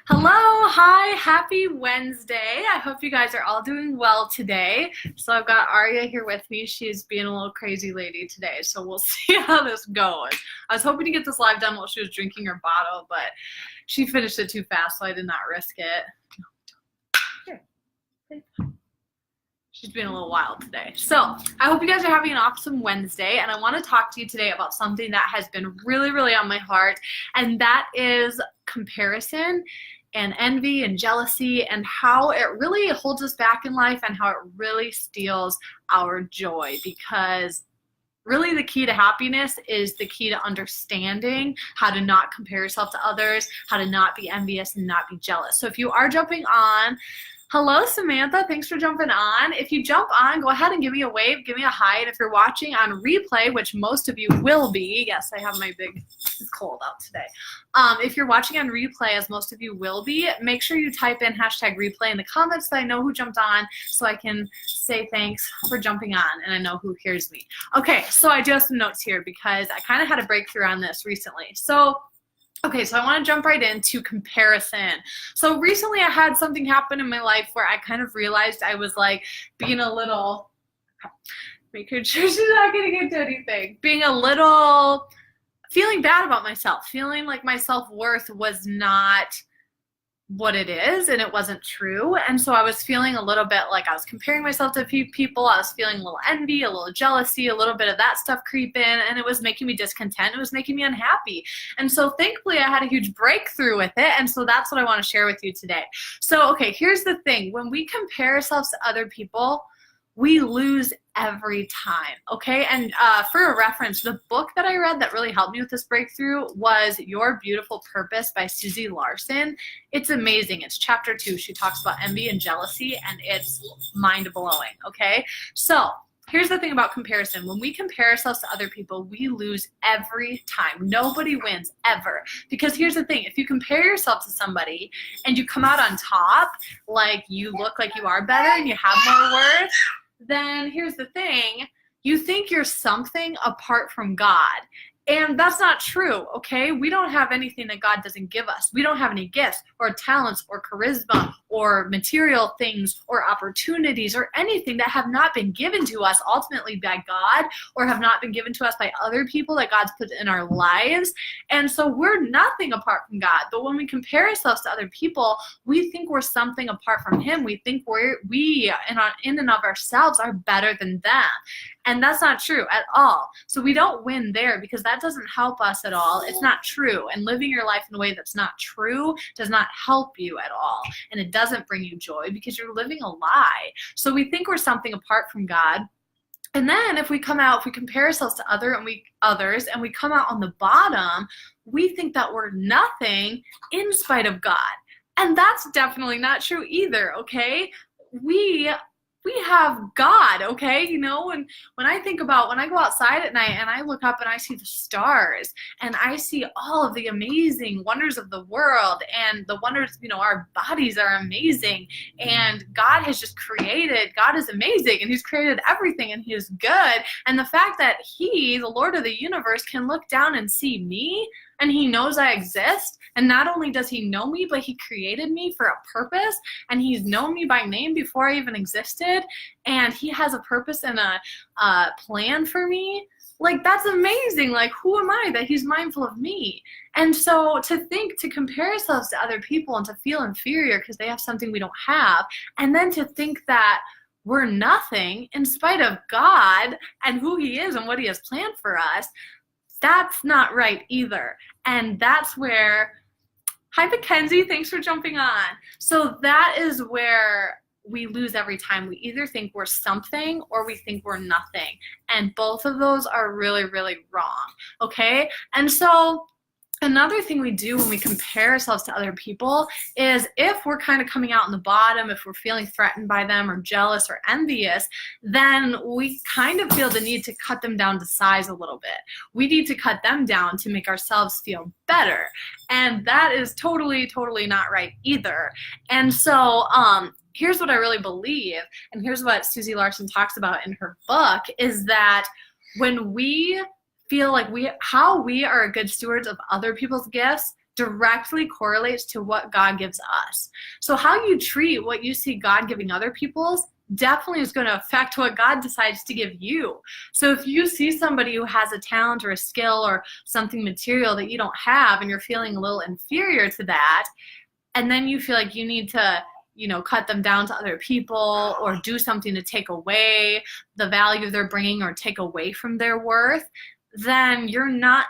Hello, hi, happy Wednesday. I hope you guys are all doing well today. So I've got Aria here with me. She's being a little crazy lady today, so we'll see how this goes. I was hoping to get this live done while she was drinking her bottle, but she finished it too fast, so I did not risk it. Here. She's being a little wild today. So I hope you guys are having an awesome Wednesday, and I want to talk to you today about something that has been really on my heart, and that is comparison and envy and jealousy, and how it really holds us back in life and how it really steals our joy. Because really the key to happiness is the key to understanding how to not compare yourself to others, how to not be envious and not be jealous. So if you are jumping on, hello, Samantha. Thanks for jumping on. If you jump on, go ahead and give me a wave, give me a hi. And if you're watching on replay, which most of you will be, yes, I have my big, it's cold out today. If you're watching on replay, as most of you will be, make sure you type in hashtag replay in the comments so I know who jumped on, so I can say thanks for jumping on and I know who hears me. Okay, so I do have some notes here because I kind of had a breakthrough on this recently. Okay, so I want to jump right into comparison. So recently I had something happen in my life where I kind of realized I was like being a little, making sure she's not getting into anything, being a little, feeling bad about myself, feeling like my self-worth was not what it is and it wasn't true. And so I was feeling a little bit like I was comparing myself to people. I was feeling a little envy, a little jealousy, a little bit of that stuff creep in, and it was making me discontent. It was making me unhappy. And so thankfully I had a huge breakthrough with it. And so that's what I want to share with you today. So, okay, here's the thing. When we compare ourselves to other people, we lose every time, okay? And for a reference, the book that I read that really helped me with this breakthrough was Your Beautiful Purpose by Susie Larson. It's amazing. It's chapter 2. She talks about envy and jealousy, and it's mind-blowing, okay? So here's the thing about comparison. When we compare ourselves to other people, we lose every time. Nobody wins, ever. Because here's the thing. If you compare yourself to somebody and you come out on top, like you look like you are better and you have more worth, then here's the thing, you think you're something apart from God. And that's not true, okay? We don't have anything that God doesn't give us. We don't have any gifts or talents or charisma or material things or opportunities or anything that have not been given to us ultimately by God or have not been given to us by other people that God's put in our lives. And so we're nothing apart from God. But when we compare ourselves to other people, we think we're something apart from Him. We think we in and of ourselves are better than them. And that's not true at all. So we don't win there because that doesn't help us at all. It's not true. And living your life in a way that's not true does not help you at all. And it doesn't bring you joy because you're living a lie. So we think we're something apart from God. And then if we compare ourselves to others and we come out on the bottom, we think that we're nothing in spite of God. And that's definitely not true either, okay? We have God, okay? You know, when I go outside at night and I look up and I see the stars and I see all of the amazing wonders of the world and the wonders, you know, our bodies are amazing and God is amazing and He's created everything and He is good. And the fact that He, the Lord of the universe, can look down and see me and He knows I exist. And not only does He know me, but He created me for a purpose. And He's known me by name before I even existed. And He has a purpose and a plan for me. Like, that's amazing. Like, who am I that He's mindful of me? And so to compare ourselves to other people and to feel inferior because they have something we don't have, and then to think that we're nothing in spite of God and who He is and what He has planned for us, that's not right either. And that's where, hi Mackenzie, thanks for jumping on. So that is where we lose every time. We either think we're something or we think we're nothing. And both of those are really wrong, okay? And so another thing we do when we compare ourselves to other people is if we're kind of coming out on the bottom, if we're feeling threatened by them or jealous or envious, then we kind of feel the need to cut them down to size a little bit. We need to cut them down to make ourselves feel better. And that is totally not right either. And so here's what I really believe, and here's what Susie Larson talks about in her book, is that when we feel like how we are good stewards of other people's gifts directly correlates to what God gives us. So how you treat what you see God giving other people definitely is going to affect what God decides to give you. So if you see somebody who has a talent or a skill or something material that you don't have, and you're feeling a little inferior to that, and then you feel like you need to, cut them down to other people or do something to take away the value they're bringing or take away from their worth, then you're not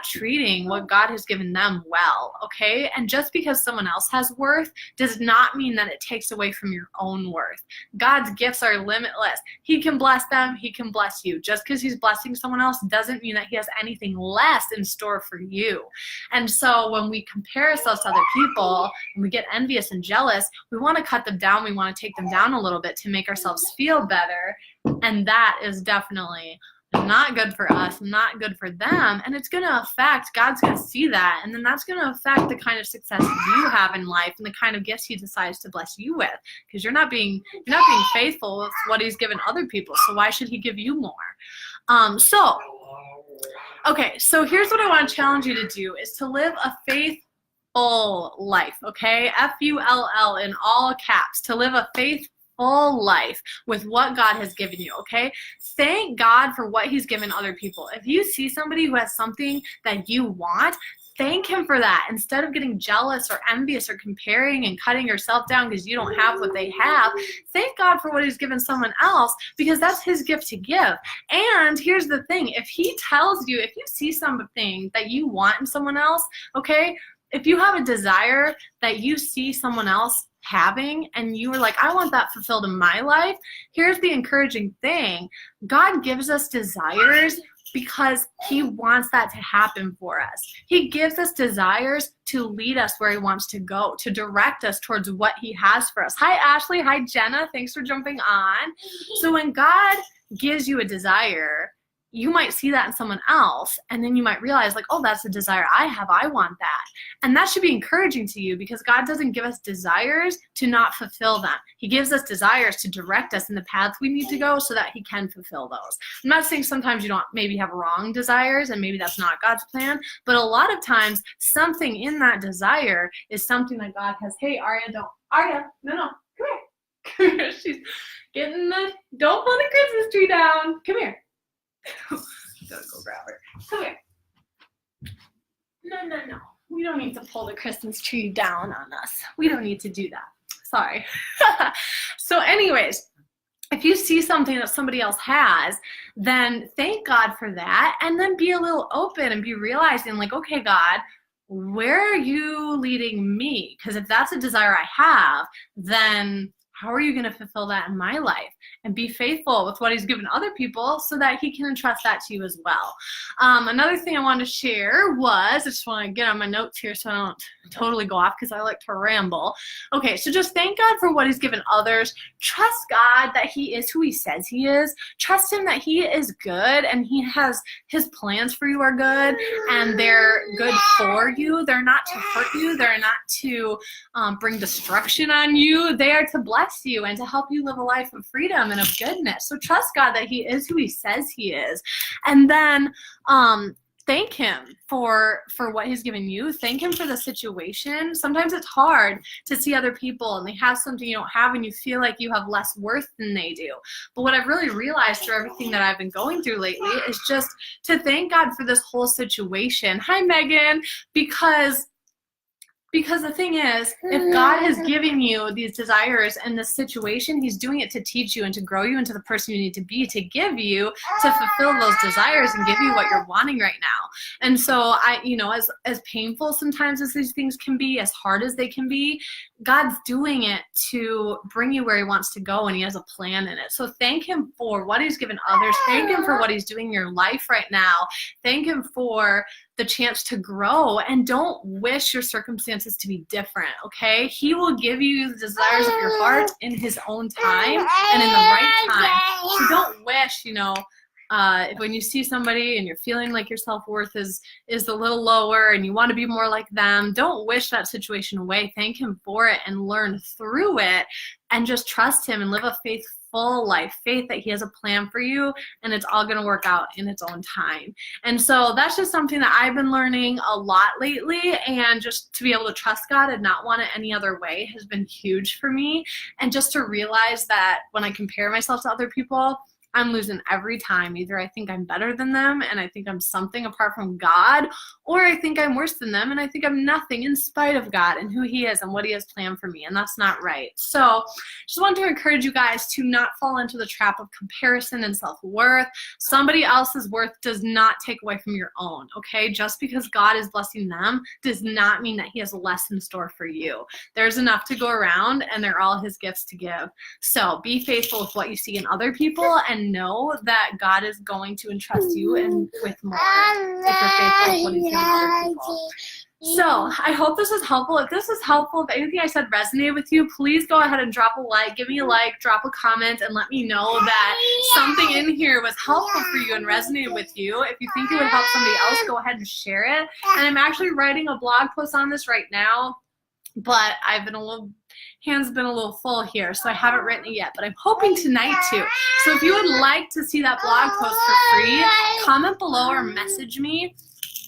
treating what God has given them well, okay? And just because someone else has worth does not mean that it takes away from your own worth. God's gifts are limitless. He can bless them, he can bless you. Just because he's blessing someone else doesn't mean that he has anything less in store for you. And so when we compare ourselves to other people and we get envious and jealous, we want to cut them down, we want to take them down a little bit to make ourselves feel better, and that is definitely not good for us, not good for them, and it's going to affect, God's going to see that, and then that's going to affect the kind of success you have in life and the kind of gifts he decides to bless you with, because you're not being faithful with what he's given other people, so why should he give you more? So here's what I want to challenge you to do, is to live a faithful life, okay? F-U-L-L in all caps, to live a faithful life with what God has given you, okay? Thank God for what he's given other people. If you see somebody who has something that you want, thank him for that. Instead of getting jealous or envious or comparing and cutting yourself down because you don't have what they have, thank God for what he's given someone else, because that's his gift to give. And here's the thing, if he tells you, if you see something that you want in someone else, okay, if you have a desire that you see someone else having and you were like, I want that fulfilled in my life, here's the encouraging thing. God gives us desires because he wants that to happen for us. He gives us desires to lead us where he wants to go, to direct us towards what he has for us. Hi, Ashley. Hi, Jenna. Thanks for jumping on. So when God gives you a desire, you might see that in someone else, and then you might realize, like, oh, that's a desire I have. I want that. And that should be encouraging to you, because God doesn't give us desires to not fulfill them. He gives us desires to direct us in the path we need to go so that he can fulfill those. I'm not saying sometimes you don't maybe have wrong desires, and maybe that's not God's plan, but a lot of times something in that desire is something that God has. Hey, Arya, no, come here. She's getting don't pull the Christmas tree down. Come here. Gotta go grab her. Come here. No. We don't need to pull the Christmas tree down on us. We don't need to do that. Sorry. So anyways, if you see something that somebody else has, then thank God for that, and then be a little open and be realizing, like, okay, God, where are you leading me? Because if that's a desire I have, then how are you going to fulfill that in my life? And be faithful with what he's given other people so that he can entrust that to you as well. Another thing I wanted to share was, I just want to get on my notes here so I don't totally go off, because I like to ramble. Okay, so just thank God for what he's given others. Trust God that he is who he says he is. Trust him that he is good, and he has his plans for you are good, and they're good for you. They're not to hurt you. They're not to bring destruction on you. They are to bless you and to help you live a life of freedom and of goodness. So trust God that he is who he says he is. And then thank him for what he's given you. Thank him for the situation. Sometimes it's hard to see other people and they have something you don't have, and you feel like you have less worth than they do. But what I've really realized through everything that I've been going through lately is just to thank God for this whole situation. Hi, Megan. Because the thing is, if God has given you these desires and this situation, he's doing it to teach you and to grow you into the person you need to be, to give you, to fulfill those desires and give you what you're wanting right now. And so as painful sometimes as these things can be, as hard as they can be, God's doing it to bring you where he wants to go, and he has a plan in it. So thank him for what he's given others. Thank him for what he's doing in your life right now. Thank him for the chance to grow, and don't wish your circumstances to be different, okay? He will give you the desires of your heart in his own time and in the right time. So don't wish, when you see somebody and you're feeling like your self-worth is a little lower and you want to be more like them, don't wish that situation away. Thank him for it and learn through it, and just trust him and live a faithful faithful life, faith that he has a plan for you and it's all going to work out in its own time. And so that's just something that I've been learning a lot lately, and just to be able to trust God and not want it any other way has been huge for me. And just to realize that when I compare myself to other people, I'm losing every time. Either I think I'm better than them and I think I'm something apart from God, or I think I'm worse than them and I think I'm nothing in spite of God and who he is and what he has planned for me, and that's not right. So just want to encourage you guys to not fall into the trap of comparison and self-worth. Somebody else's worth does not take away from your own, okay? Just because God is blessing them does not mean that he has less in store for you. There's enough to go around and they're all his gifts to give. So be faithful with what you see in other people, and know that God is going to entrust you and with more if you're faithful with what he's doing with other people. So I hope this was helpful. If this was helpful, if anything I said resonated with you, please go ahead and drop a like, give me a like, drop a comment, and let me know that something in here was helpful for you and resonated with you. If you think it would help somebody else, go ahead and share it. And I'm actually writing a blog post on this right now, but I've been hands been a little full here, so I haven't written it yet, but I'm hoping tonight to. So if you would like to see that blog post for free, comment below or message me.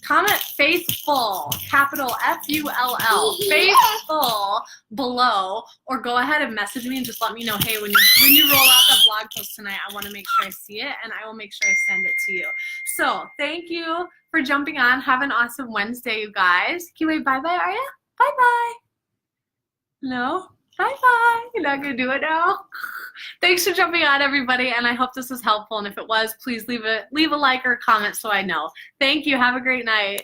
Comment faithful, capital F-U-L-L, faithful below, or go ahead and message me and just let me know, hey, when you roll out that blog post tonight, I want to make sure I see it, and I will make sure I send it to you. So thank you for jumping on. Have an awesome Wednesday, you guys. Can you wait bye-bye, are you? Bye-bye. No? Bye-bye. You're not going to do it now? Thanks for jumping on, everybody, and I hope this was helpful. And if it was, please leave a like or a comment so I know. Thank you. Have a great night.